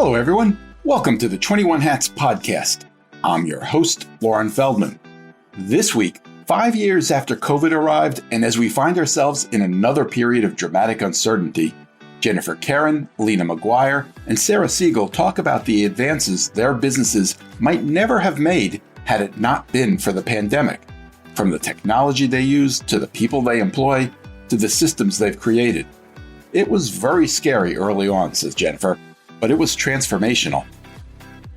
Hello, everyone. Welcome to the 21 Hats podcast. I'm your host, Lauren Feldman. This week, 5 years after COVID arrived, and as we find ourselves in another period of dramatic uncertainty, Jennifer Kerhin, Lena McGuire, and Sarah Segal talk about the advances their businesses might never have made had it not been for the pandemic. From the technology they use, to the people they employ, to the systems they've created. It was very scary early on, says Jennifer, but it was transformational.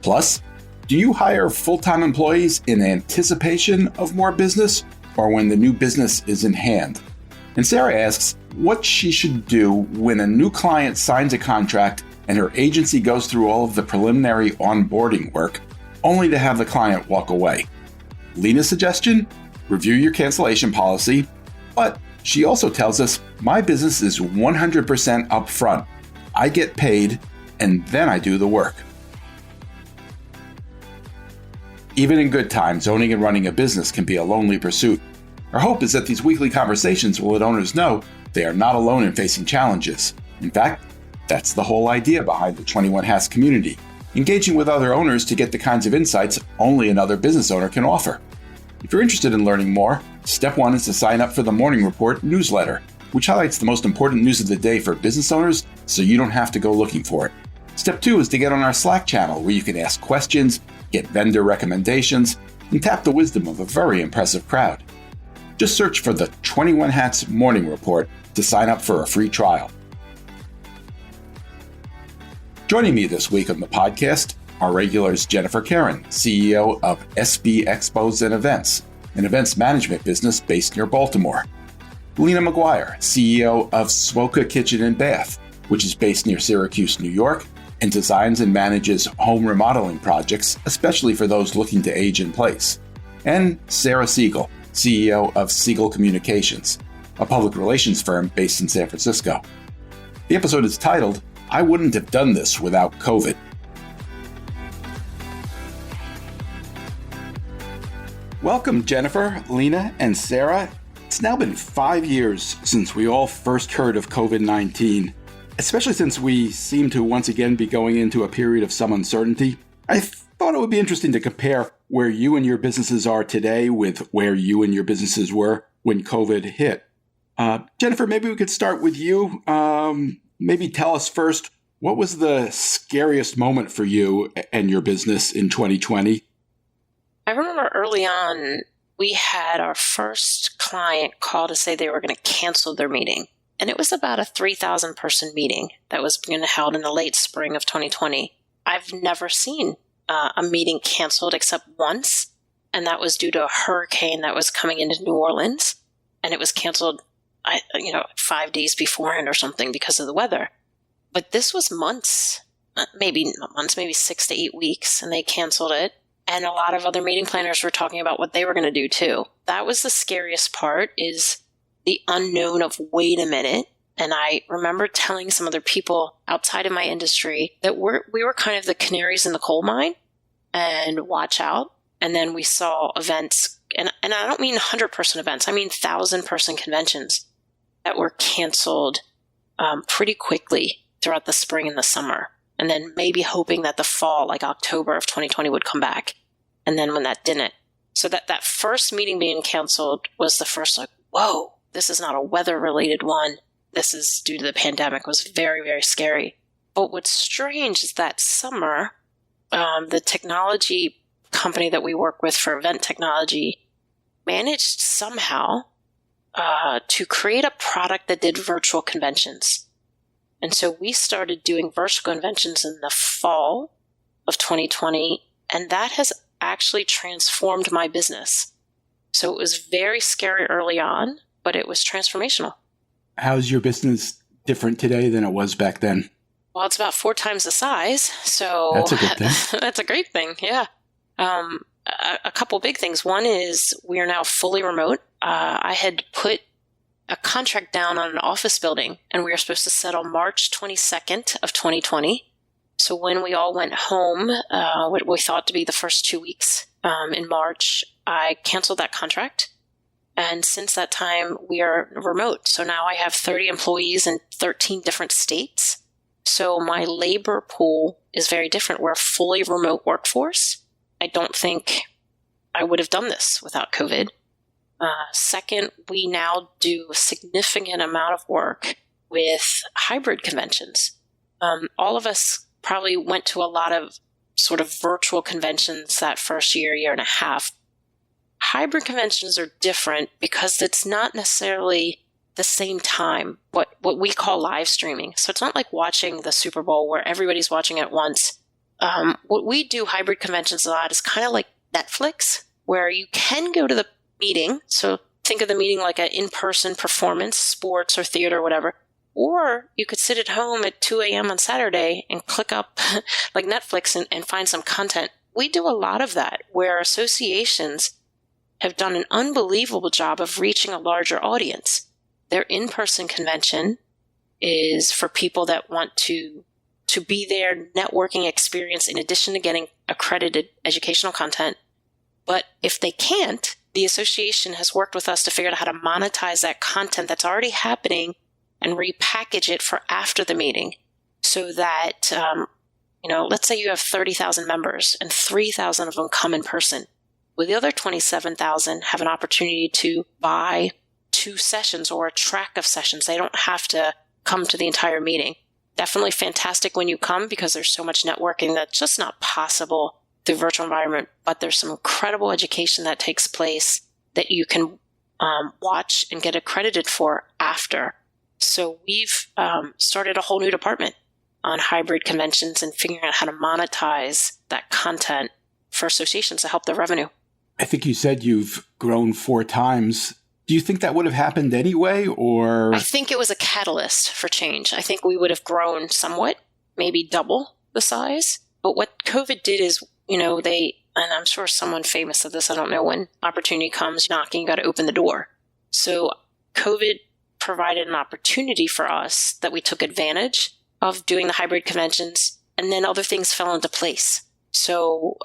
Plus, do you hire full-time employees in anticipation of more business or when the new business is in hand? And Sarah asks what she should do when a new client signs a contract and her agency goes through all of the preliminary onboarding work, only to have the client walk away. Lena's suggestion? Review your cancellation policy, but she also tells us my business is 100% upfront. I get paid, and then I do the work. Even in good times, owning and running a business can be a lonely pursuit. Our hope is that these weekly conversations will let owners know they are not alone in facing challenges. In fact, that's the whole idea behind the 21 Hats community, engaging with other owners to get the kinds of insights only another business owner can offer. If you're interested in learning more, step one is to sign up for the Morning Report newsletter, which highlights the most important news of the day for business owners so you don't have to go looking for it. Step two is to get on our Slack channel where you can ask questions, get vendor recommendations, and tap the wisdom of a very impressive crowd. Just search for the 21 Hats Morning Report to sign up for a free trial. Joining me this week on the podcast are regulars Jennifer Kerhin, CEO of SB Expos and Events, an events management business based near Baltimore. Lena McGuire, CEO of Swoka Kitchen and Bath, which is based near Syracuse, New York, and designs and manages home remodeling projects, especially for those looking to age in place. And Sarah Segal, CEO of Segal Communications, a public relations firm based in San Francisco. The episode is titled, I Wouldn't Have Done This Without COVID. Welcome, Jennifer, Lena, and Sarah. It's now been 5 years since we all first heard of COVID-19. Especially since we seem to once again be going into a period of some uncertainty, I thought it would be interesting to compare where you and your businesses are today with where you and your businesses were when COVID hit. Jennifer, maybe we could start with you. Maybe tell us first, what was the scariest moment for you and your business in 2020? I remember early on, we had our first client call to say they were going to cancel their meeting. And it was about a 3,000 person meeting that was being held in the late spring of 2020. I've never seen a meeting canceled except once, and that was due to a hurricane that was coming into New Orleans, and it was canceled, 5 days beforehand or something because of the weather. But this was months, maybe 6 to 8 weeks, and they canceled it. And a lot of other meeting planners were talking about what they were going to do too. That was the scariest part, is the unknown of, wait a minute. And I remember telling some other people outside of my industry that we were kind of the canaries in the coal mine, and watch out. And then we saw events, and I don't mean 100-person events, I mean 1,000-person conventions that were canceled pretty quickly throughout the spring and the summer. And then maybe hoping that the fall, like October of 2020, would come back. And then when that didn't. So that first meeting being canceled was the first, whoa, this is not a weather-related one. This is due to the pandemic. It was very, very scary. But what's strange is that summer, the technology company that we work with for event technology managed somehow to create a product that did virtual conventions. And so we started doing virtual conventions in the fall of 2020, and that has actually transformed my business. So it was very scary early on, but it was transformational. How's your business different today than it was back then? Well, it's about 4 times the size, so that's a good thing. That's a great thing, yeah. A couple big things. One is we are now fully remote. I had put a contract down on an office building, and we were supposed to settle March 22nd of 2020. So when we all went home, what we thought to be the first 2 weeks in March, I canceled that contract. And since that time, we are remote. So now I have 30 employees in 13 different states. So my labor pool is very different. We're a fully remote workforce. I don't think I would have done this without COVID. Second, we now do a significant amount of work with hybrid conventions. All of us probably went to a lot of sort of virtual conventions that first year and a half. Hybrid conventions are different because it's not necessarily the same time, what we call live streaming. So it's not like watching the Super Bowl where everybody's watching at once. What we do hybrid conventions a lot is kind of like Netflix, where you can go to the meeting. So think of the meeting like an in-person performance, sports or theater or whatever. Or you could sit at home at 2 a.m. on Saturday and click up like Netflix and find some content. We do a lot of that where associations have done an unbelievable job of reaching a larger audience. Their in-person convention is for people that want to be there, networking experience in addition to getting accredited educational content. But if they can't, the association has worked with us to figure out how to monetize that content that's already happening and repackage it for after the meeting so that, let's say you have 30,000 members and 3,000 of them come in person. Well, the other 27,000 have an opportunity to buy 2 sessions or a track of sessions. They don't have to come to the entire meeting. Definitely fantastic when you come because there's so much networking that's just not possible through virtual environment, but there's some incredible education that takes place that you can watch and get accredited for after. So we've started a whole new department on hybrid conventions and figuring out how to monetize that content for associations to help their revenue. I think you said you've grown 4 times. Do you think that would have happened anyway, or? I think it was a catalyst for change. I think we would have grown somewhat, maybe double the size. But what COVID did is, and I'm sure someone famous said this, I don't know, when opportunity comes knocking, you got to open the door. So COVID provided an opportunity for us that we took advantage of doing the hybrid conventions, and then other things fell into place. So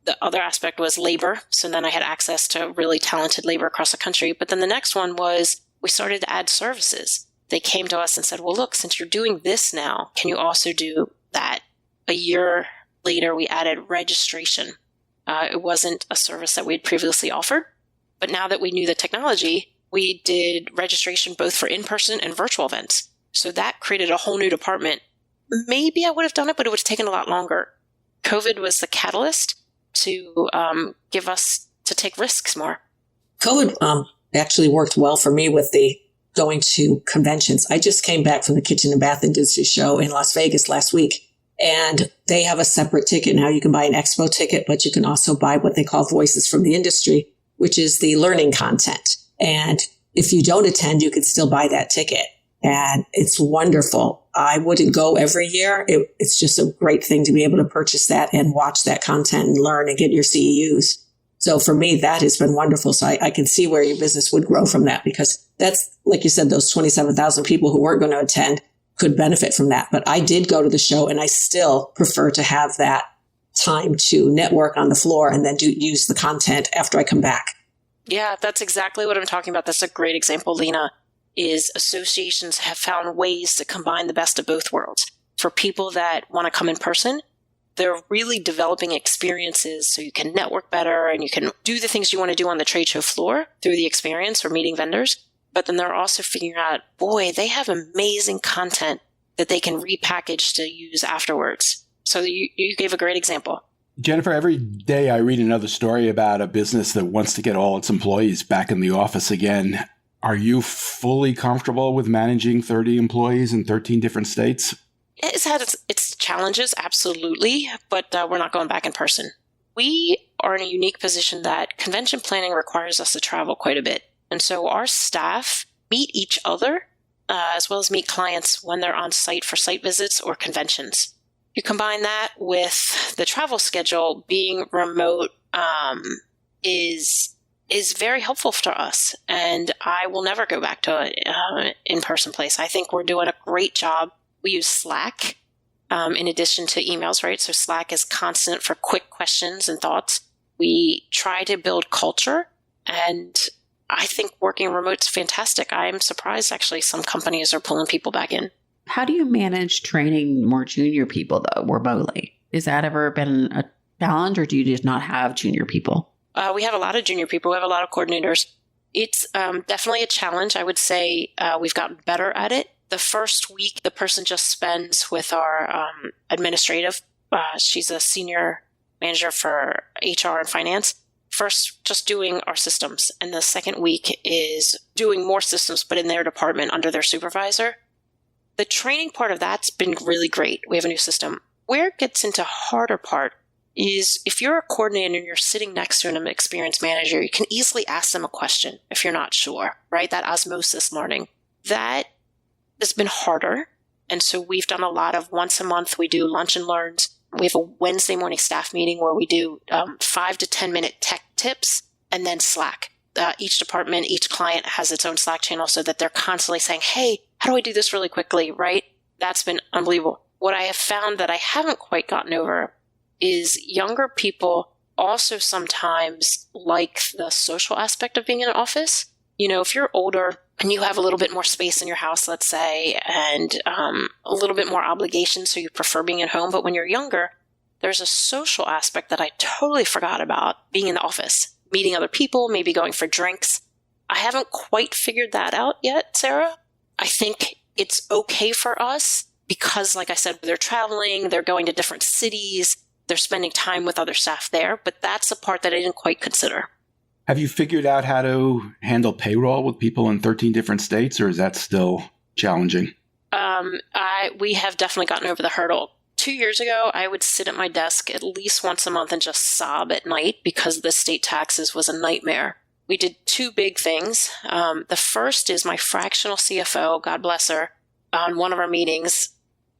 the other aspect was labor. So then I had access to really talented labor across the country. But then the next one was we started to add services. They came to us and said, well, look, since you're doing this now, can you also do that? A year later, we added registration. It wasn't a service that we had previously offered. But now that we knew the technology, we did registration both for in-person and virtual events. So that created a whole new department. Maybe I would have done it, but it would have taken a lot longer. COVID was the catalyst to give us to take risks more. COVID actually worked well for me with the going to conventions. I just came back from the Kitchen and Bath Industry Show in Las Vegas last week, and they have a separate ticket now. You can buy an expo ticket, but you can also buy what they call Voices from the Industry, which is the learning content. And if you don't attend, you can still buy that ticket. And it's wonderful. I wouldn't go every year. It's just a great thing to be able to purchase that and watch that content and learn and get your CEUs. So for me, that has been wonderful. So I can see where your business would grow from that, because that's, like you said, those 27,000 people who weren't going to attend could benefit from that. But I did go to the show, and I still prefer to have that time to network on the floor and then use the content after I come back. Yeah, that's exactly what I'm talking about. That's a great example, Lena, is associations have found ways to combine the best of both worlds. For people that want to come in person, they're really developing experiences so you can network better and you can do the things you want to do on the trade show floor through the experience or meeting vendors. But then they're also figuring out, boy, they have amazing content that they can repackage to use afterwards. So you gave a great example. Jennifer, every day I read another story about a business that wants to get all its employees back in the office again. Are you fully comfortable with managing 30 employees in 13 different states? It's had its challenges, absolutely, but we're not going back in person. We are in a unique position that convention planning requires us to travel quite a bit. And so our staff meet each other as well as meet clients when they're on site for site visits or conventions. You combine that with the travel schedule being remote is very helpful for us. And I will never go back to an in-person place. I think we're doing a great job. We use Slack in addition to emails, right? So Slack is constant for quick questions and thoughts. We try to build culture, and I think working remote is fantastic. I'm surprised, actually, some companies are pulling people back in. How do you manage training more junior people, though, remotely? Has that ever been a challenge, or do you just not have junior people? We have a lot of junior people. We have a lot of coordinators. It's definitely a challenge. I would say we've gotten better at it. The first week, the person just spends with our administrative. She's a senior manager for HR and finance. First, just doing our systems. And the second week is doing more systems, but in their department under their supervisor. The training part of that's been really great. We have a new system. Where it gets into harder part is if you're a coordinator and you're sitting next to an experienced manager, you can easily ask them a question if you're not sure, right? That osmosis learning. That has been harder. And so we've done a lot of once a month, we do lunch and learns. We have a Wednesday morning staff meeting where we do 5 to 10 minute tech tips and then Slack. Each department, each client has its own Slack channel so that they're constantly saying, hey, how do I do this really quickly, right? That's been unbelievable. What I have found that I haven't quite gotten over is younger people also sometimes like the social aspect of being in an office. You know, if you're older and you have a little bit more space in your house, let's say, and a little bit more obligation, so you prefer being at home. But when you're younger, there's a social aspect that I totally forgot about, being in the office, meeting other people, maybe going for drinks. I haven't quite figured that out yet, Sarah. I think it's okay for us because, like I said, they're traveling, they're going to different cities, they're spending time with other staff there. But that's a part that I didn't quite consider. Have you figured out how to handle payroll with people in 13 different states, or is that still challenging? We have definitely gotten over the hurdle. 2 years ago, I would sit at my desk at least once a month and just sob at night because the state taxes was a nightmare. We did two big things. The first is my fractional CFO, God bless her, on one of our meetings,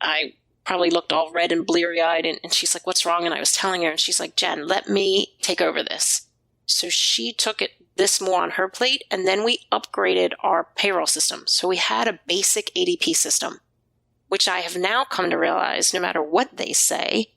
I probably looked all red and bleary-eyed, and she's like, what's wrong? And I was telling her, and she's like, Jen, let me take over this. So she took this more on her plate, and then we upgraded our payroll system. So we had a basic ADP system, which I have now come to realize no matter what they say,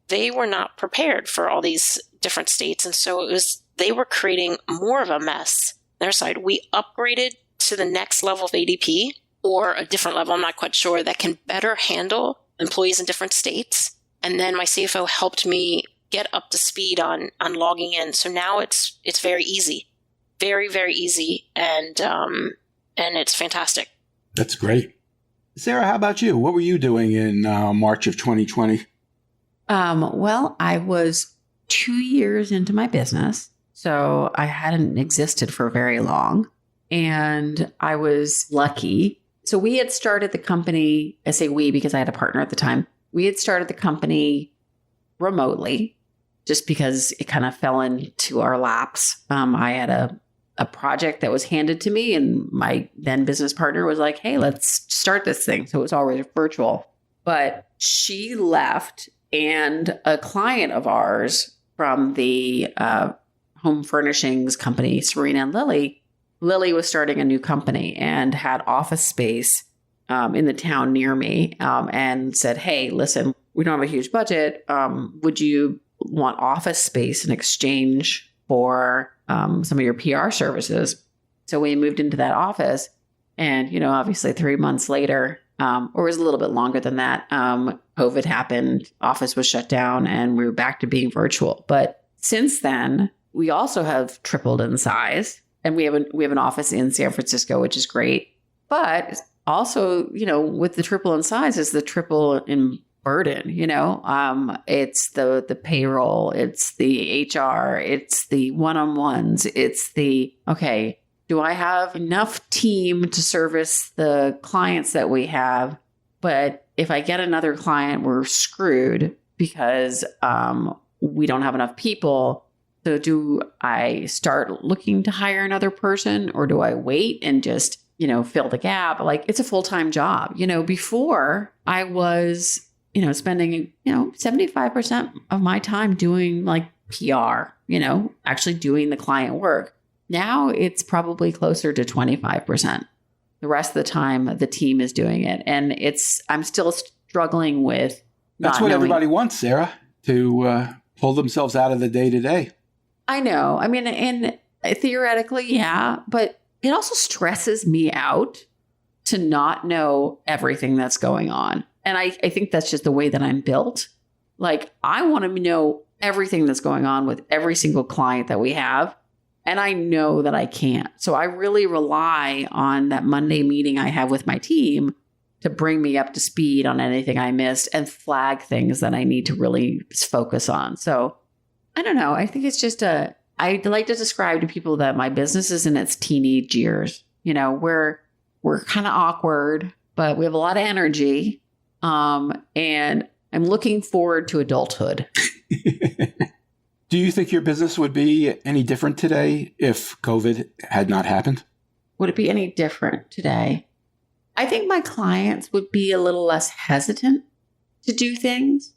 they were not prepared for all these different states. And so they were creating more of a mess on their side. We upgraded to the next level of ADP, or a different level, I'm not quite sure, that can better handle employees in different states. And then my CFO helped me get up to speed on logging in. So now it's very easy, very, very easy. And it's fantastic. That's great. Sarah, how about you? What were you doing in March of 2020? Well, I was 2 years into my business, so I hadn't existed for very long. And I was lucky. So we had started the company, I say we because I had a partner at the time. We had started the company remotely just because it kind of fell into our laps. I had a project that was handed to me, and my then business partner was like, hey, let's start this thing. So it was always virtual. But she left, and a client of ours from the home furnishings company, Serena and Lily was starting a new company and had office space in the town near me, and said, hey, listen, we don't have a huge budget. Would you want office space in exchange for some of your PR services? So we moved into that office, and, obviously 3 months later, or it was a little bit longer than that, COVID happened, office was shut down, and we were back to being virtual. But since then, we also have tripled in size, and we have an office in San Francisco, which is great. But also, with the triple in size is the triple in burden. It's the payroll, it's the HR, it's the one-on-ones, it's the, okay, do I have enough team to service the clients that we have? But if I get another client, we're screwed because we don't have enough people. So do I start looking to hire another person, or do I wait and just, fill the gap? Like, it's a full-time job. Before I was, spending, 75% of my time doing like PR, actually doing the client work. Now it's probably closer to 25%. The rest of the time, the team is doing it. And I'm still struggling with That's what everybody wants, Sarah, to pull themselves out of the day-to-day. I know. I mean, and theoretically, yeah, but it also stresses me out to not know everything that's going on. And I think that's just the way that I'm built. Like, I want to know everything that's going on with every single client that we have. And I know that I can't. So I really rely on that Monday meeting I have with my team to bring me up to speed on anything I missed and flag things that I need to really focus on. So I don't know. I think it's just I like to describe to people that my business is in its teenage years. You know, we're kind of awkward, but we have a lot of energy. And I'm looking forward to adulthood. Do you think your business would be any different today if COVID had not happened? Would it be any different today? I think my clients would be a little less hesitant to do things.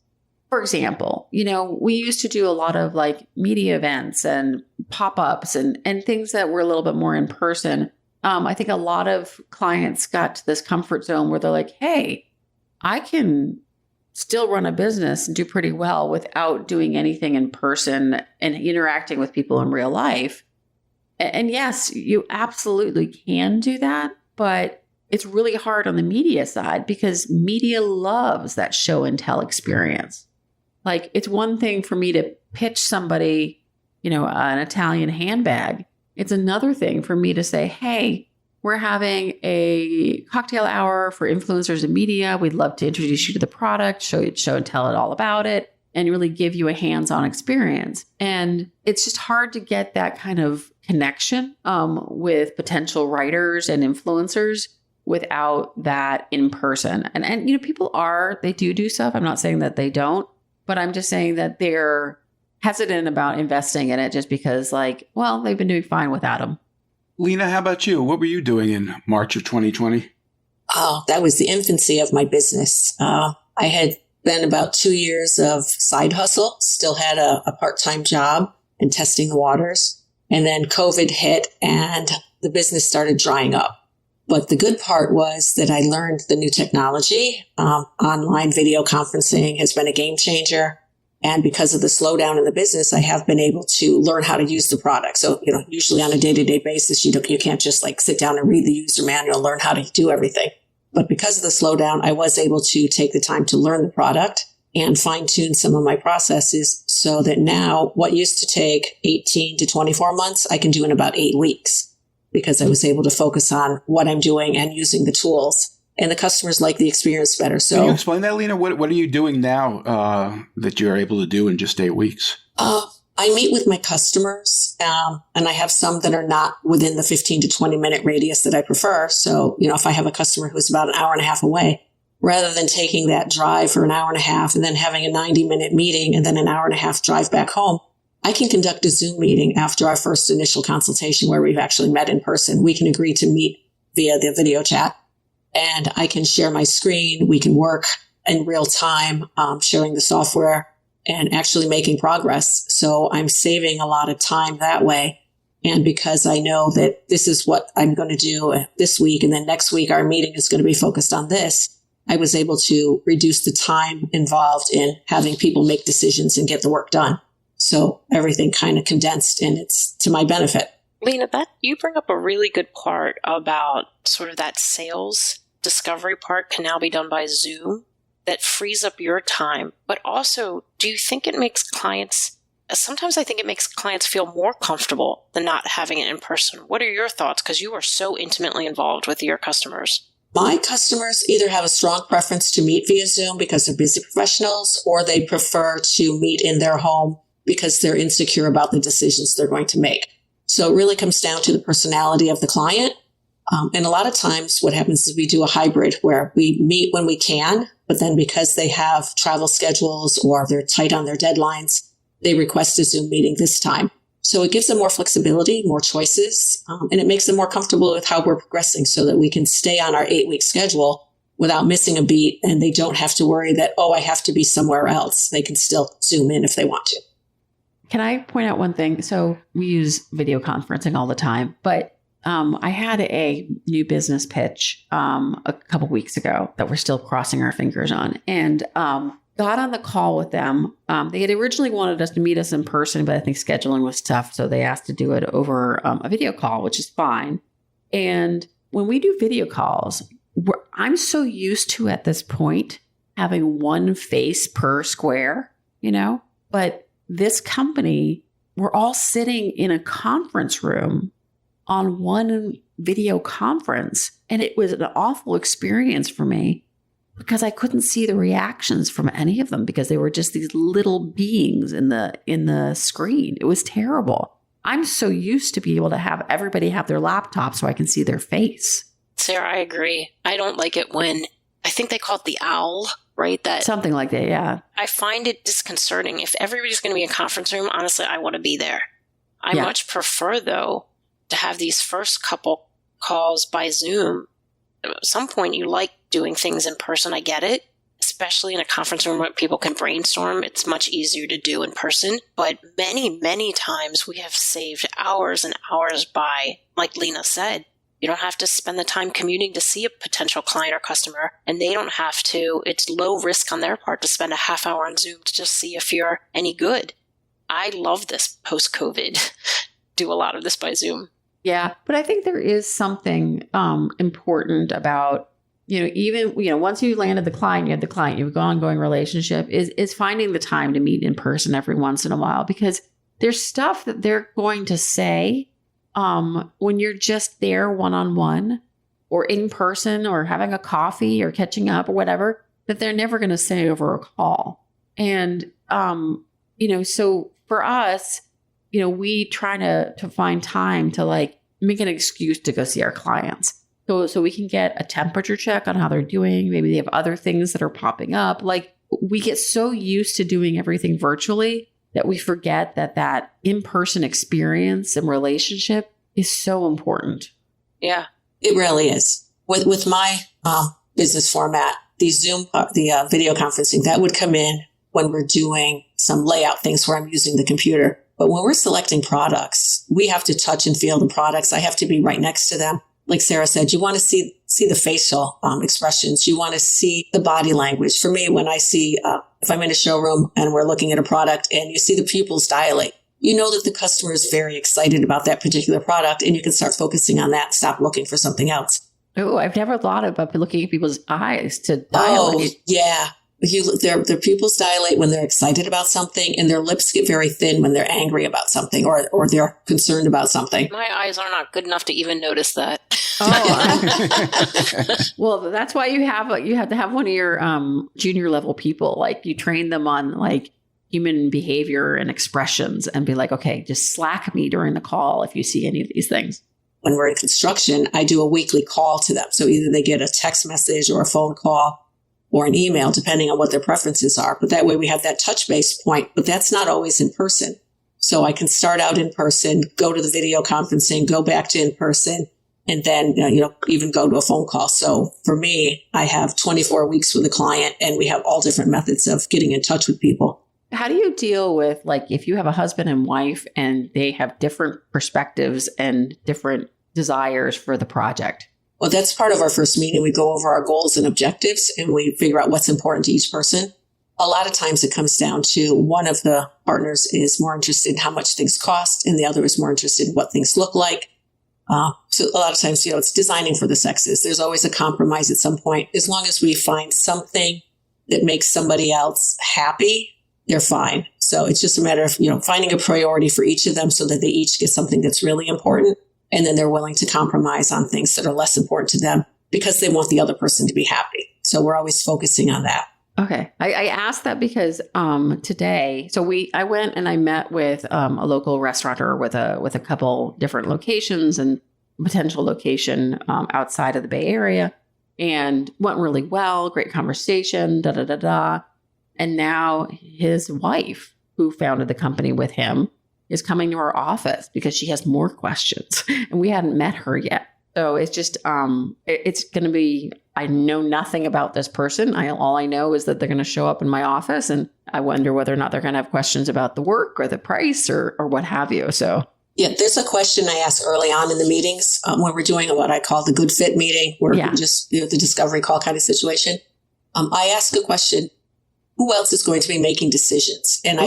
For example, you know, we used to do a lot of like media events and pop-ups and things that were a little bit more in person. I think a lot of clients got to this comfort zone where they're like, hey, I can still run a business and do pretty well without doing anything in person and interacting with people in real life. And yes, you absolutely can do that, but it's really hard on the media side because media loves that show and tell experience. Like, it's one thing for me to pitch somebody, you know, an Italian handbag. It's another thing for me to say, hey, we're having a cocktail hour for influencers and media. We'd love to introduce you to the product, show and tell it all about it, and really give you a hands-on experience. And it's just hard to get that kind of connection with potential writers and influencers without that in person. And you know, people they do stuff. I'm not saying that they don't, but I'm just saying that they're hesitant about investing in it just because, like, well, they've been doing fine without them. Lena, how about you? What were you doing in March of 2020? Oh, that was the infancy of my business. I had been about 2 years of side hustle, still had a part-time job and testing the waters. And then COVID hit and the business started drying up. But the good part was that I learned the new technology. Online video conferencing has been a game changer. And because of the slowdown in the business, I have been able to learn how to use the product. So, you know, usually on a day-to-day basis, you can't just like sit down and read the user manual, learn how to do everything. But because of the slowdown, I was able to take the time to learn the product and fine-tune some of my processes so that now what used to take 18 to 24 months, I can do in about 8 weeks because I was able to focus on what I'm doing and using the tools. And the customers like the experience better. So, can you explain that, Lena? What are you doing now that you're able to do in just 8 weeks? I meet with my customers, and I have some that are not within the 15 to 20 minute radius that I prefer. So, you know, if I have a customer who's about an hour and a half away, rather than taking that drive for an hour and a half and then having a 90-minute meeting and then an hour and a half drive back home, I can conduct a Zoom meeting after our first initial consultation where we've actually met in person. We can agree to meet via the video chat. And I can share my screen. We can work in real time, sharing the software and actually making progress. So I'm saving a lot of time that way. And because I know that this is what I'm going to do this week, and then next week our meeting is going to be focused on this, I was able to reduce the time involved in having people make decisions and get the work done. So everything kind of condensed, and it's to my benefit. Lena, you bring up a really good part about sort of that sales discovery part can now be done by Zoom. That frees up your time. But also, do you think it makes clients, sometimes I think it makes clients feel more comfortable than not having it in person. What are your thoughts? Because you are so intimately involved with your customers. My customers either have a strong preference to meet via Zoom because they're busy professionals, or they prefer to meet in their home because they're insecure about the decisions they're going to make. So it really comes down to the personality of the client. And a lot of times what happens is we do a hybrid where we meet when we can, but then because they have travel schedules or they're tight on their deadlines, they request a Zoom meeting this time. So it gives them more flexibility, more choices, and it makes them more comfortable with how we're progressing so that we can stay on our 8-week schedule without missing a beat. And they don't have to worry that, I have to be somewhere else. They can still Zoom in if they want to. Can I point out one thing? So we use video conferencing all the time, but I had a new business pitch a couple weeks ago that we're still crossing our fingers on, and got on the call with them. They had originally wanted us to meet us in person, but I think scheduling was tough, so they asked to do it over a video call, which is fine. And when we do video calls, I'm so used to at this point having one face per square, but this company, we're all sitting in a conference room on one video conference. And it was an awful experience for me because I couldn't see the reactions from any of them because they were just these little beings in the screen. It was terrible. I'm so used to be able to have everybody have their laptop so I can see their face. Sarah, I agree. I don't like it when, I think they call it the owl, right? That something like that, yeah. I find it disconcerting. If everybody's going to be in a conference room, honestly, I want to be there. I much prefer, though, to have these first couple calls by Zoom. At some point, you like doing things in person. I get it. Especially in a conference room where people can brainstorm. It's much easier to do in person. But many, many times we have saved hours and hours by, like Lena said, you don't have to spend the time commuting to see a potential client or customer, and they don't have to. It's low risk on their part to spend a half hour on Zoom to just see if you're any good. I love this post-COVID. Do a lot of this by Zoom. Yeah, but I think there is something important about, even, once you landed the client, you have the client, you have an ongoing relationship, is finding the time to meet in person every once in a while, because there's stuff that they're going to say when you're just there one-on-one or in person or having a coffee or catching up or whatever, that they're never going to say over a call. And, so for us, we try to find time to make an excuse to go see our clients. So we can get a temperature check on how they're doing. Maybe they have other things that are popping up. We get so used to doing everything virtually that we forget that in-person experience and relationship is so important. Yeah, it really is. With my business format, the Zoom, the video conferencing, that would come in when we're doing some layout things where I'm using the computer. But when we're selecting products, we have to touch and feel the products. I have to be right next to them. Like Sarah said, you want to see the facial expressions. You want to see the body language. For me, when I see, if I'm in a showroom and we're looking at a product and you see the pupils dilate, you know that the customer is very excited about that particular product, and you can start focusing on that and stop looking for something else. Oh, I've never thought about looking at people's eyes to dilate. Oh, yeah. Their pupils dilate when they're excited about something, and their lips get very thin when they're angry about something or they're concerned about something. My eyes are not good enough to even notice that. Oh, well, that's why you have to have one of your junior level people. You train them on human behavior and expressions, and be like, okay, just slack me during the call if you see any of these things. When we're in construction, I do a weekly call to them. So either they get a text message or a phone call or an email, depending on what their preferences are. But that way we have that touch base point, but that's not always in person. So I can start out in person, go to the video conferencing, go back to in person, and then, even go to a phone call. So for me, I have 24 weeks with a client, and we have all different methods of getting in touch with people. How do you deal with, if you have a husband and wife and they have different perspectives and different desires for the project? Well, that's part of our first meeting. We go over our goals and objectives, and we figure out what's important to each person. A lot of times it comes down to one of the partners is more interested in how much things cost, and the other is more interested in what things look like. So a lot of times, it's designing for the sexes. There's always a compromise at some point. As long as we find something that makes somebody else happy, they're fine. So it's just a matter of, finding a priority for each of them so that they each get something that's really important. And then they're willing to compromise on things that are less important to them because they want the other person to be happy. So we're always focusing on that. Okay. I asked that because today, I went and I met with a local restaurateur with a couple different locations and potential location outside of the Bay Area, and went really well. Great conversation, And now his wife, who founded the company with him, is coming to our office because she has more questions, and we hadn't met her yet. So it's just, it's going to be, I know nothing about this person. All I know is that they're going to show up in my office, and I wonder whether or not they're going to have questions about the work or the price or what have you. So yeah, there's a question I ask early on in the meetings when we're doing what I call the good fit meeting, where just the discovery call kind of situation. I ask a question: who else is going to be making decisions? And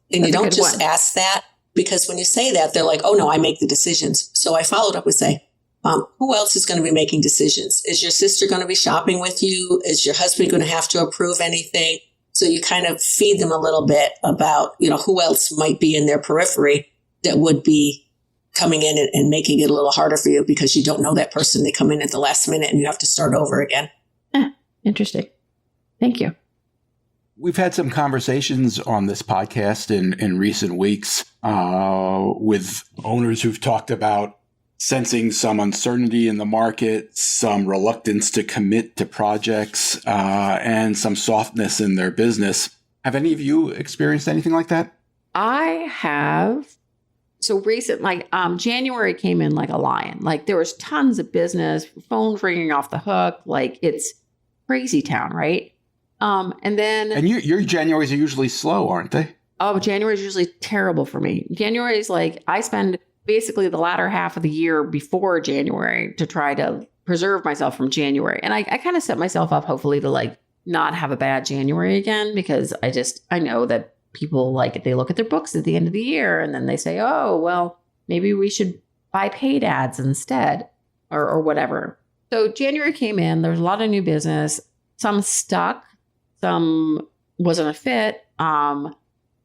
you don't just ask that, because when you say that, they're like, oh no, I make the decisions. So I followed up with say, who else is going to be making decisions? Is your sister going to be shopping with you? Is your husband going to have to approve anything? So you kind of feed them a little bit about, who else might be in their periphery that would be coming in and making it a little harder for you because you don't know that person. They come in at the last minute and you have to start over again. Interesting. Thank you. We've had some conversations on this podcast in recent weeks with owners who've talked about sensing some uncertainty in the market, some reluctance to commit to projects, and some softness in their business. Have any of you experienced anything like that? I have. So January came in like a lion. Like there was tons of business, phones ringing off the hook. Like it's crazy town, right? And your Januaries are usually slow, aren't they? Oh, January is usually terrible for me. January is like I spend basically the latter half of the year before January to try to preserve myself from January. And I kind of set myself up hopefully to like not have a bad January again, because I know that people they look at their books at the end of the year and then they say, oh, well, maybe we should buy paid ads instead or whatever. So January came in, there was a lot of new business, some stuck, some wasn't a fit.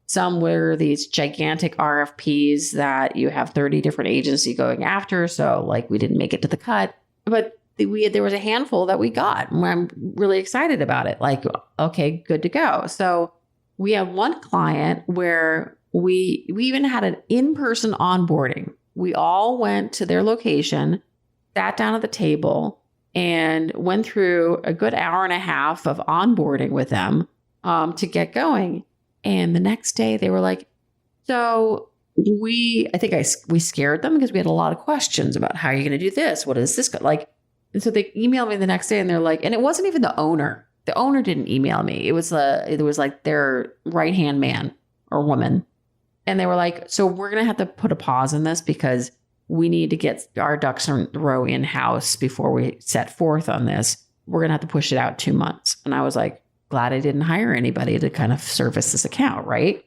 Some were these gigantic RFPs that you have 30 different agencies going after. So we didn't make it to the cut, but there was a handful that we got. And I'm really excited about it. Okay, good to go. So we have one client where we even had an in-person onboarding. We all went to their location, sat down at the table, and went through a good hour and a half of onboarding with them to get going. And the next day they were like, so we scared them because we had a lot of questions about how are you going to do this? What is this like? And so they emailed me the next day and they're like, and it wasn't even the owner. The owner didn't email me. It was their right-hand man or woman. And they were like, so we're going to have to put a pause in this because we need to get our ducks in a row in-house before we set forth on this. We're going to have to push it out 2 months. And I was like, glad I didn't hire anybody to kind of service this account, right?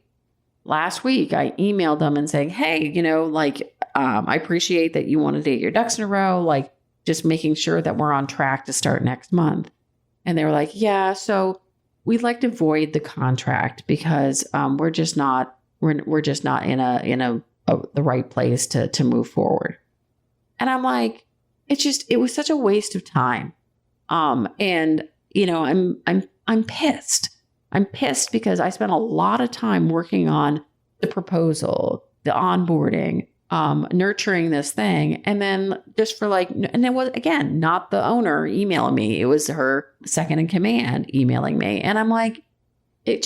Last week, I emailed them and saying, hey, I appreciate that you want to get your ducks in a row, just making sure that we're on track to start next month. And they were like, yeah, so we'd like to void the contract because we're just not in the right place to move forward. And I'm like, it was such a waste of time. And I'm pissed. I'm pissed because I spent a lot of time working on the proposal, the onboarding, nurturing this thing. And then just for and it was, again, not the owner emailing me. It was her second in command emailing me. And I'm like, I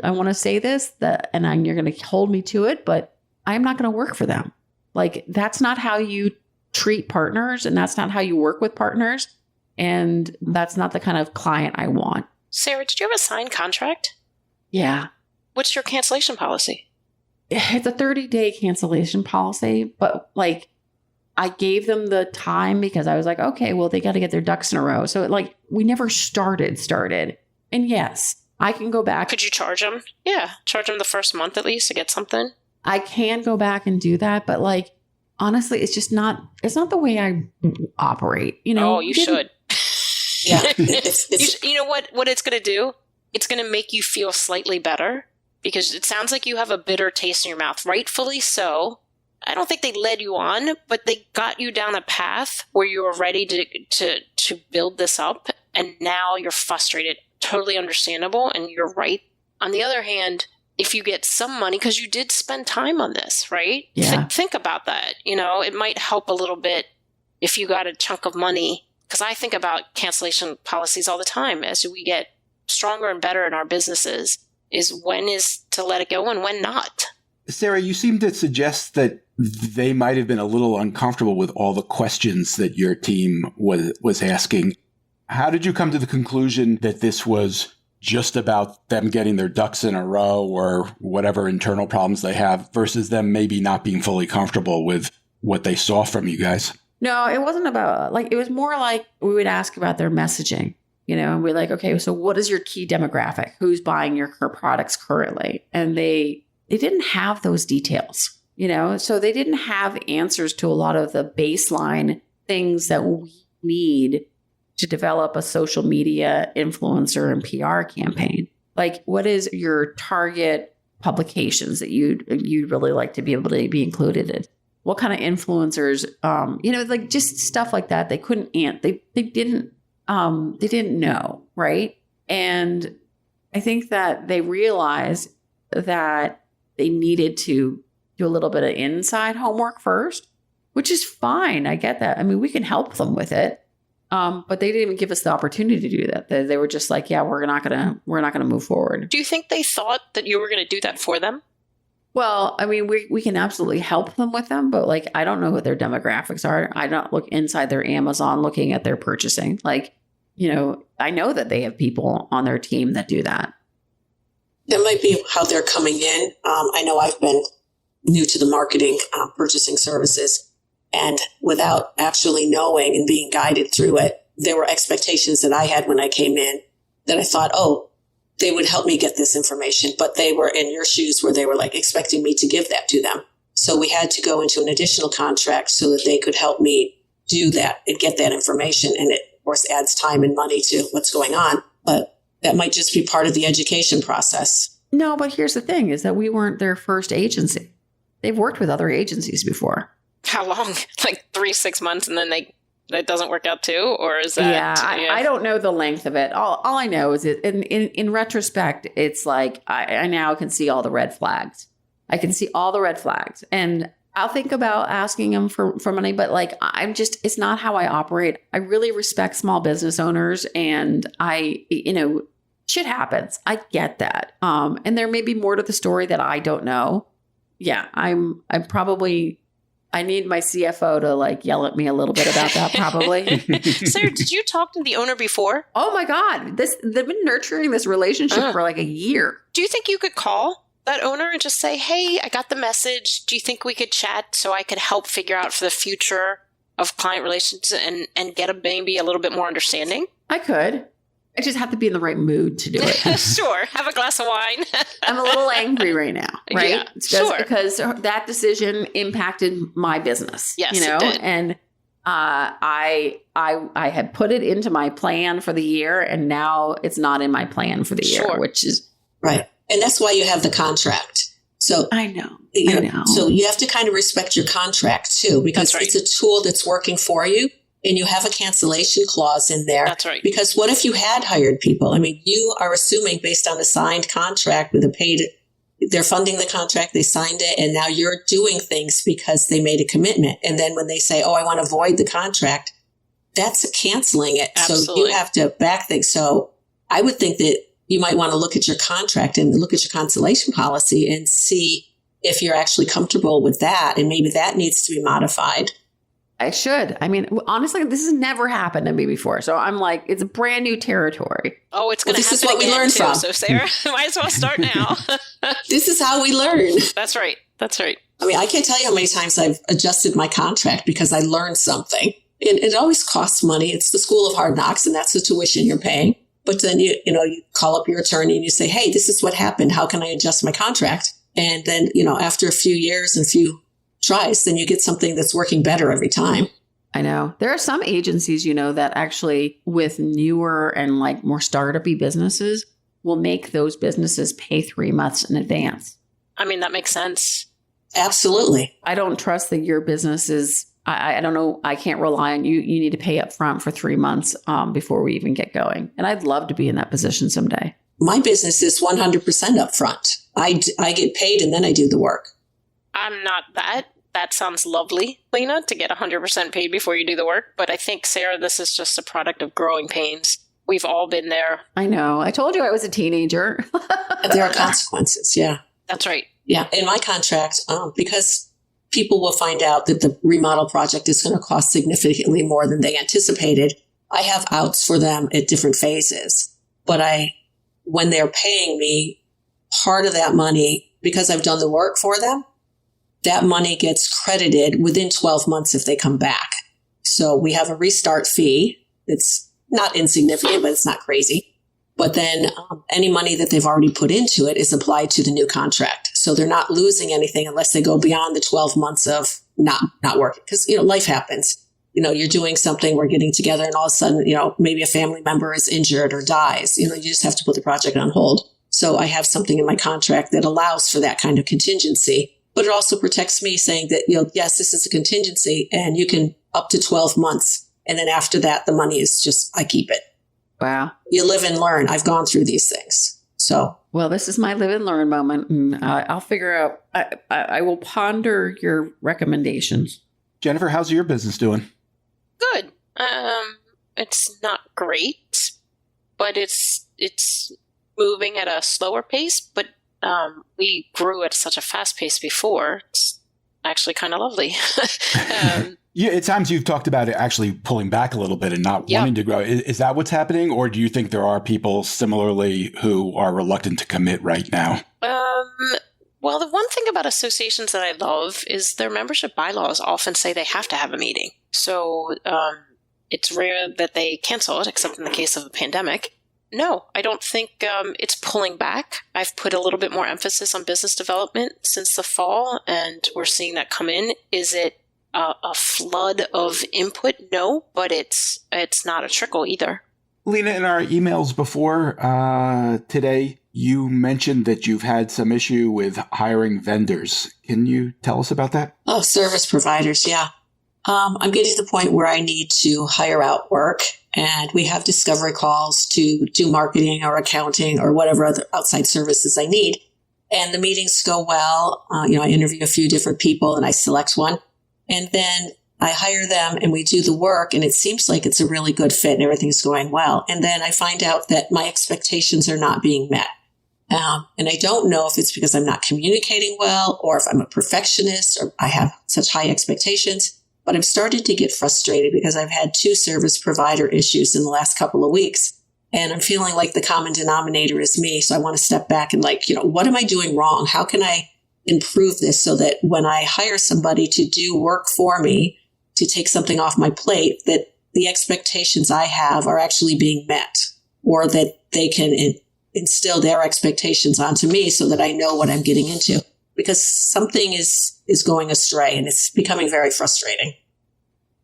want to say this and you're going to hold me to it, but I'm not going to work for them. That's not how you treat partners, and that's not how you work with partners. And that's not the kind of client I want. Sarah, did you have a signed contract? Yeah. What's your cancellation policy? It's a 30-day cancellation policy, but I gave them the time because I was like, okay, well, they got to get their ducks in a row. So we never started. And yes, I can go back. Could you charge them? Yeah. Charge them the first month at least to get something. I can go back and do that. But honestly, it's not the way I operate. Oh, you should. Yeah. You know what it's going to do? It's going to make you feel slightly better because it sounds like you have a bitter taste in your mouth, rightfully so. I don't think they led you on, but they got you down a path where you were ready to build this up. And now you're frustrated. Totally understandable. And you're right. On the other hand, if you get some money, because you did spend time on this, right? Yeah. Think about that. It might help a little bit if you got a chunk of money. Because I think about cancellation policies all the time as we get stronger and better in our businesses, is when is to let it go and when not. Sarah, you seem to suggest that they might have been a little uncomfortable with all the questions that your team was asking. How did you come to the conclusion that this was just about them getting their ducks in a row or whatever internal problems they have versus them maybe not being fully comfortable with what they saw from you guys? No, it wasn't about it was more we would ask about their messaging, and we're like, okay, so what is your key demographic? Who's buying your products currently? And they didn't have those details. So they didn't have answers to a lot of the baseline things that we need to develop a social media influencer and PR campaign. Like, what is your target publications that you'd really like to be able to be included in? What kind of influencers, like just stuff like that. They couldn't, they didn't know. Right. And I think that they realized that they needed to do a little bit of inside homework first, which is fine. I get that. I mean, we can help them with it. But they didn't even give us the opportunity to do that. They were just like, yeah, we're not gonna move forward. Do you think they thought that you were going to do that for them? Well, I mean, we can absolutely help them with them, but like, I don't know what their demographics are. I don't look inside their Amazon looking at their purchasing. Like, I know that they have people on their team that do that. That might be how they're coming in. I know I've been new to the marketing, purchasing services, and without actually knowing and being guided through it, there were expectations that I had when I came in that I thought, oh, they would help me get this information, but they were in your shoes where they were like expecting me to give that to them. So we had to go into an additional contract so that they could help me do that and get that information. And it, of course, adds time and money to what's going on. But that might just be part of the education process. No, but here's the thing is that we weren't their first agency. They've worked with other agencies before. How long? Like 3-6 months, and then that doesn't work out too? Or is that... I don't know the length of it. All I know is in retrospect, it's like I now can see all the red flags. I can see all the red flags. And I'll think about asking them for money, but like it's not how I operate. I really respect small business owners, and shit happens. I get that. And there may be more to the story that I don't know. Yeah, I'm probably... I need my CFO to like yell at me a little bit about that probably. Sarah, did you talk to the owner before? Oh my God. They've been nurturing this relationship for like a year. Do you think you could call that owner and just say, hey, I got the message. Do you think we could chat so I could help figure out for the future of client relations and get maybe a little bit more understanding? I could. I just have to be in the right mood to do it. Sure. Have a glass of wine. I'm a little angry right now, right? Yeah, sure. Because that decision impacted my business. Yes, it did. And I had put it into my plan for the year, and now it's not in my plan for the year, which is... Right. And that's why you have the contract. So I know. So you have to kind of respect your contract too, because it's a tool that's working for you. And you have a cancellation clause in there. That's right. Because what if you had hired people? I mean, you are assuming based on a signed contract with a paid, they're funding the contract, they signed it, and now you're doing things because they made a commitment. And then when they say, oh, I want to void the contract, that's canceling it. Absolutely. So you have to back things. So I would think that you might want to look at your contract and look at your cancellation policy and see if you're actually comfortable with that. And maybe that needs to be modified. I should. I mean, honestly, this has never happened to me before. So I'm like, it's a brand new territory. Oh, it's going to happen. This is what we learn too. from. So Sarah, might as well start now. This is how we learn. That's right. That's right. I mean, I can't tell you how many times I've adjusted my contract because I learned something. And it always costs money. It's the school of hard knocks, and that's the tuition you're paying. But then you call up your attorney and you say, hey, this is what happened. How can I adjust my contract? And then, after a few years and a few tries, then you get something that's working better every time. I know. There are some agencies, that actually with newer and like more startup-y businesses will make those businesses pay 3 months in advance. I mean, that makes sense. Absolutely. I don't trust that your business is, I don't know, I can't rely on you. You need to pay up front for 3 months before we even get going. And I'd love to be in that position someday. My business is 100% upfront. I get paid and then I do the work. I'm not that. That sounds lovely, Lena, to get 100% paid before you do the work. But I think, Sarah, this is just a product of growing pains. We've all been there. I know. I told you I was a teenager. There are consequences. Yeah. That's right. Yeah. In my contract, because people will find out that the remodel project is going to cost significantly more than they anticipated, I have outs for them at different phases. But when they're paying me part of that money, because I've done the work for them, that money gets credited within 12 months if they come back. So we have a restart fee. It's not insignificant, but it's not crazy. But then any money that they've already put into it is applied to the new contract. So they're not losing anything unless they go beyond the 12 months of not working. Because, life happens. You're doing something, we're getting together, and all of a sudden, maybe a family member is injured or dies. You just have to put the project on hold. So I have something in my contract that allows for that kind of contingency, but it also protects me, saying that, yes, this is a contingency and you can up to 12 months. And then after that, the money is just, I keep it. Wow. You live and learn. I've gone through these things. So, well, this is my live and learn moment, and I'll figure out, I will ponder your recommendations. Jennifer, how's your business doing? Good. It's not great, but it's moving at a slower pace, but we grew at such a fast pace before. It's actually kind of lovely. Yeah, at times you've talked about it actually pulling back a little bit and not wanting to grow. Is that what's happening? Or do you think there are people similarly who are reluctant to commit right now? Well, the one thing about associations that I love is their membership bylaws often say they have to have a meeting. So it's rare that they cancel it, except in the case of a pandemic. No, I don't think it's pulling back. I've put a little bit more emphasis on business development since the fall, and we're seeing that come in. Is it a flood of input? No, but it's not a trickle either. Lena, in our emails before today, you mentioned that you've had some issue with hiring vendors. Can you tell us about that? Oh, service providers, yeah. I'm getting to the point where I need to hire out work, and we have discovery calls to do marketing or accounting or whatever other outside services I need. And the meetings go well. I interview a few different people and I select one, and then I hire them and we do the work, and it seems like it's a really good fit and everything's going well. And then I find out that my expectations are not being met. And I don't know if it's because I'm not communicating well or if I'm a perfectionist or I have such high expectations, but I'm starting to get frustrated because I've had 2 service provider issues in the last couple of weeks. And I'm feeling like the common denominator is me. So I want to step back and what am I doing wrong? How can I improve this so that when I hire somebody to do work for me, to take something off my plate, that the expectations I have are actually being met, or that they can instill their expectations onto me so that I know what I'm getting into, because something is going astray and it's becoming very frustrating.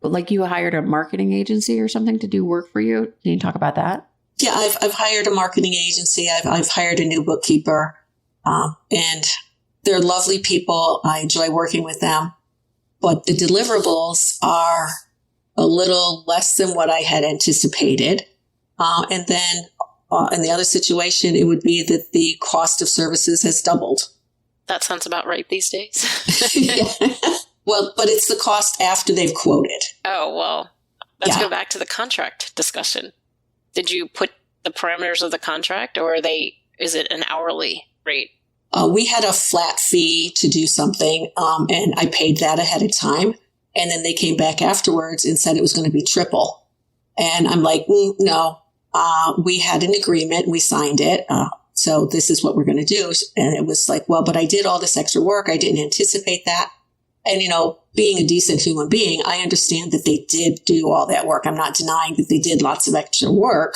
Like you hired a marketing agency or something to do work for you? Can you talk about that? Yeah, I've hired a marketing agency. I've hired a new bookkeeper, and they're lovely people. I enjoy working with them, but the deliverables are a little less than what I had anticipated. And then in the other situation, it would be that the cost of services has doubled. That sounds about right these days. Yeah. Well, but it's the cost after they've quoted. Oh, well, let's go back to the contract discussion. Did you put the parameters of the contract, or is it an hourly rate? We had a flat fee to do something, and I paid that ahead of time. And then they came back afterwards and said it was going to be triple. And I'm like, no, we had an agreement. We signed it. So this is what we're going to do. And it was like, well, but I did all this extra work. I didn't anticipate that. And, being a decent human being, I understand that they did do all that work. I'm not denying that they did lots of extra work,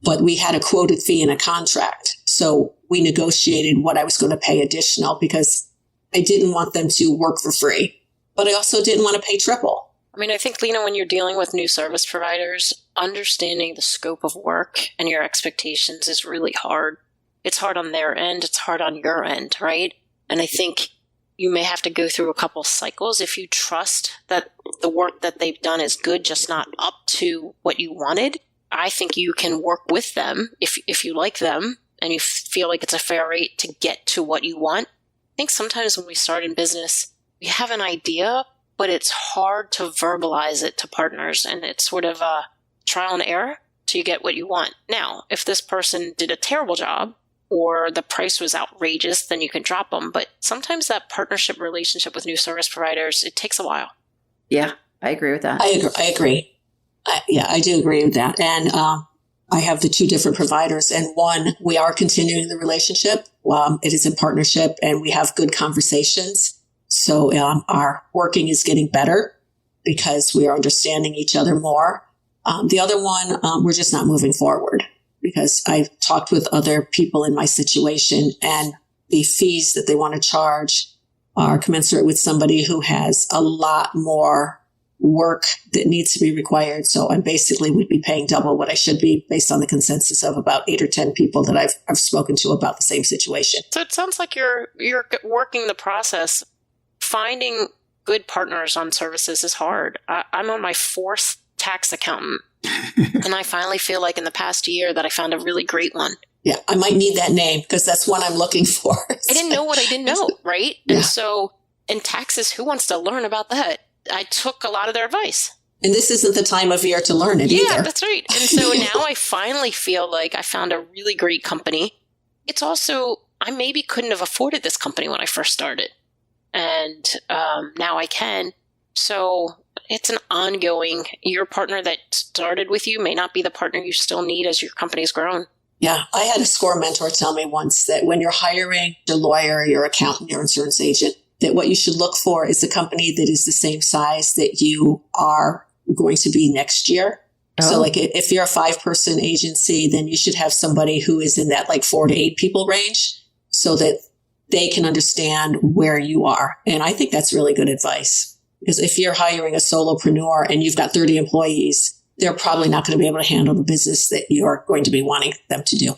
but we had a quoted fee in a contract. So we negotiated what I was going to pay additional because I didn't want them to work for free, but I also didn't want to pay triple. I mean, I think, Lena, when you're dealing with new service providers, understanding the scope of work and your expectations is really hard. It's hard on their end. It's hard on your end, right? And I think you may have to go through a couple cycles if you trust that the work that they've done is good, just not up to what you wanted. I think you can work with them if you like them and you feel like it's a fair rate to get to what you want. I think sometimes when we start in business, we have an idea, but it's hard to verbalize it to partners, and it's sort of a trial and error till you get what you want. Now, if this person did a terrible job or the price was outrageous, then you can drop them. But sometimes that partnership relationship with new service providers, it takes a while. Yeah, I agree with that. I agree. I do agree with that. And I have the 2 different providers, and one, we are continuing the relationship. It is in partnership and we have good conversations. So our working is getting better because we are understanding each other more. The other one, we're just not moving forward because I've talked with other people in my situation, and the fees that they want to charge are commensurate with somebody who has a lot more work that needs to be required. So I basically would be paying double what I should be based on the consensus of about 8 or 10 people that I've spoken to about the same situation. So it sounds like you're working the process. Finding good partners on services is hard. I'm on my 4th tax accountant, and I finally feel like in the past year that I found a really great one. Yeah, I might need that name because that's one I'm looking for. I didn't know what I didn't know, right? Yeah. And so in taxes, who wants to learn about that? I took a lot of their advice. And this isn't the time of year to learn it either. Yeah, that's right. And so now I finally feel like I found a really great company. It's also, I maybe couldn't have afforded this company when I first started. And now I can. So it's an ongoing, your partner that started with you may not be the partner you still need as your company's grown. Yeah, I had a SCORE mentor tell me once that when you're hiring your lawyer, your accountant, your insurance agent, that what you should look for is a company that is the same size that you are going to be next year. Oh. So like if you're a 5-person agency, then you should have somebody who is in that like 4 to 8 people range so that they can understand where you are. And I think that's really good advice. Because if you're hiring a solopreneur and you've got 30 employees, they're probably not going to be able to handle the business that you're going to be wanting them to do.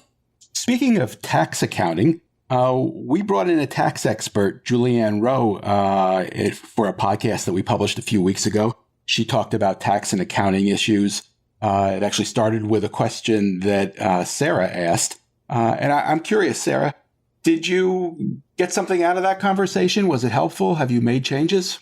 Speaking of tax accounting, we brought in a tax expert, Julianne Rowe, for a podcast that we published a few weeks ago. She talked about tax and accounting issues. It actually started with a question that Sarah asked. And I'm curious, Sarah, did you get something out of that conversation? Was it helpful? Have you made changes?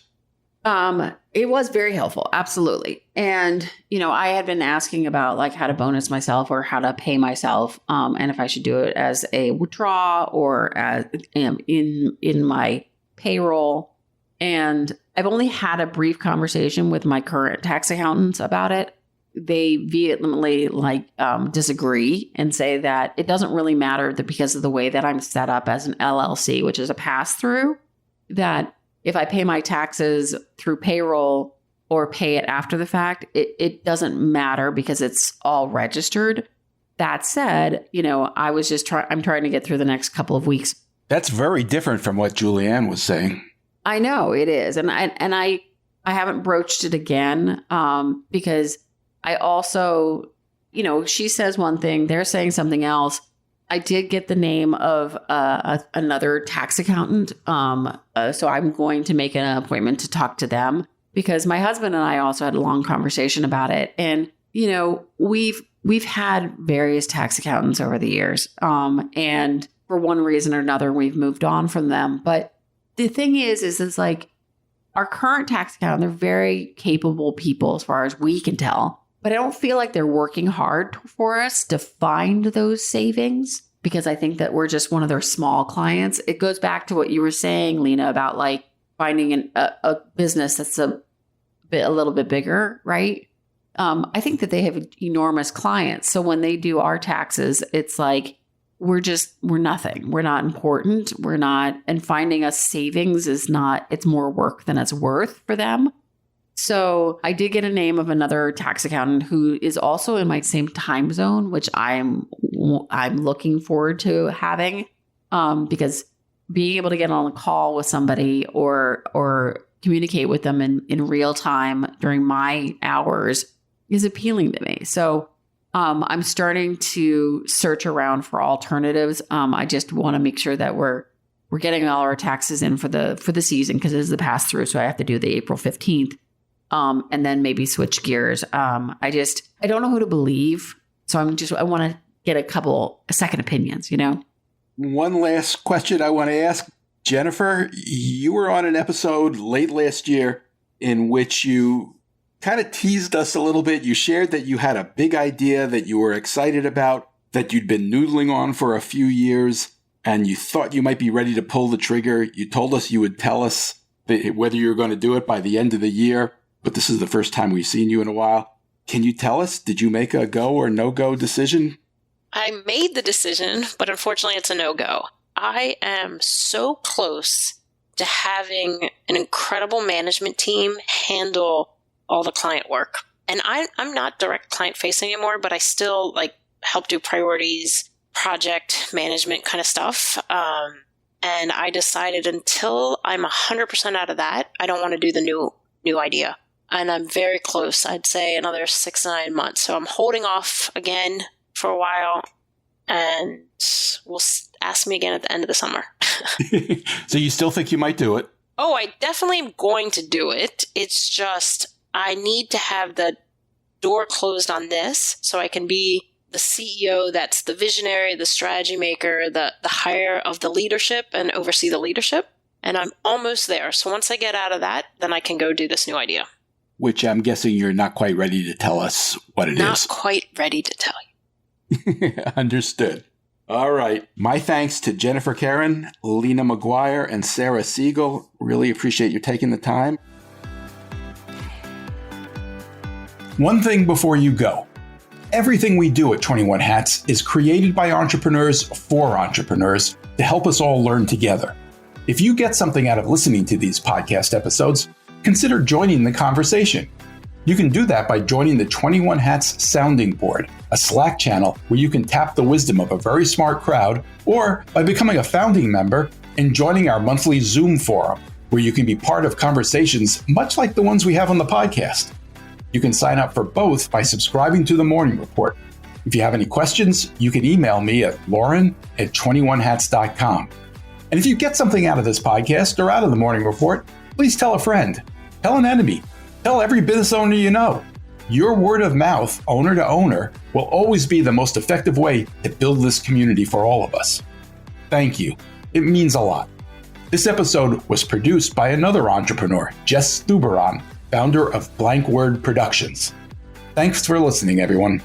It was very helpful. Absolutely. And, I had been asking about like how to bonus myself or how to pay myself. And if I should do it as a withdraw or as in my payroll. And I've only had a brief conversation with my current tax accountants about it. They vehemently disagree and say that it doesn't really matter that because of the way that I'm set up as an LLC, which is a pass through, that if I pay my taxes through payroll or pay it after the fact, it doesn't matter because it's all registered. That said, I was just I'm trying to get through the next couple of weeks. That's very different from what Julianne was saying. I know it is. And I haven't broached it again because I also, she says one thing, they're saying something else. I did get the name of another tax accountant. So I'm going to make an appointment to talk to them because my husband and I also had a long conversation about it. And, we've had various tax accountants over the years. And for one reason or another, we've moved on from them. But the thing is like our current tax accountant, they're very capable people as far as we can tell. But I don't feel like they're working hard for us to find those savings because I think that we're just one of their small clients. It goes back to what you were saying, Lena, about like finding a business that's a little bit bigger, right? I think that they have enormous clients. So when they do our taxes, it's like we're nothing. We're not important. And finding us savings it's more work than it's worth for them. So I did get a name of another tax accountant who is also in my same time zone, which I'm looking forward to having, because being able to get on a call with somebody or communicate with them in real time during my hours is appealing to me. So I'm starting to search around for alternatives. I just want to make sure that we're getting all our taxes in for the season because it is the pass through. So I have to do the April 15th. And then maybe switch gears. I don't know who to believe. So I want to get a second opinions, One last question I want to ask. Jennifer, you were on an episode late last year in which you kind of teased us a little bit. You shared that you had a big idea that you were excited about, that you'd been noodling on for a few years, and you thought you might be ready to pull the trigger. You told us you would tell us whether you were going to do it by the end of the year. But this is the first time we've seen you in a while. Can you tell us, did you make a go or no-go decision? I made the decision, but unfortunately it's a no-go. I am so close to having an incredible management team handle all the client work. And I'm not direct client facing anymore, but I still help do priorities, project management kind of stuff. And I decided until I'm 100% out of that, I don't want to do the new idea. And I'm very close. I'd say another 6 to 9 months. So I'm holding off again for a while, and we'll ask me again at the end of the summer. So you still think you might do it? Oh, I definitely am going to do it. It's just I need to have the door closed on this so I can be the CEO that's the visionary, the strategy maker, the hire of the leadership and oversee the leadership. And I'm almost there. So once I get out of that, then I can go do this new idea. Which I'm guessing you're not quite ready to tell us what it is. Not quite ready to tell you. Understood. All right. My thanks to Jennifer Kerhin, Lena McGuire, and Sarah Segal. Really appreciate you taking the time. One thing before you go. Everything we do at 21 Hats is created by entrepreneurs for entrepreneurs to help us all learn together. If you get something out of listening to these podcast episodes, consider joining the conversation. You can do that by joining the 21 Hats Sounding Board, a Slack channel where you can tap the wisdom of a very smart crowd, or by becoming a founding member and joining our monthly Zoom forum, where you can be part of conversations much like the ones we have on the podcast. You can sign up for both by subscribing to the Morning Report. If you have any questions, you can email me at lauren@21hats.com. And if you get something out of this podcast or out of the Morning Report, please tell a friend, tell an enemy, tell every business owner you know. Your word of mouth, owner to owner, will always be the most effective way to build this community for all of us. Thank you. It means a lot. This episode was produced by another entrepreneur, Jess Stuberon, founder of Blank Word Productions. Thanks for listening, everyone.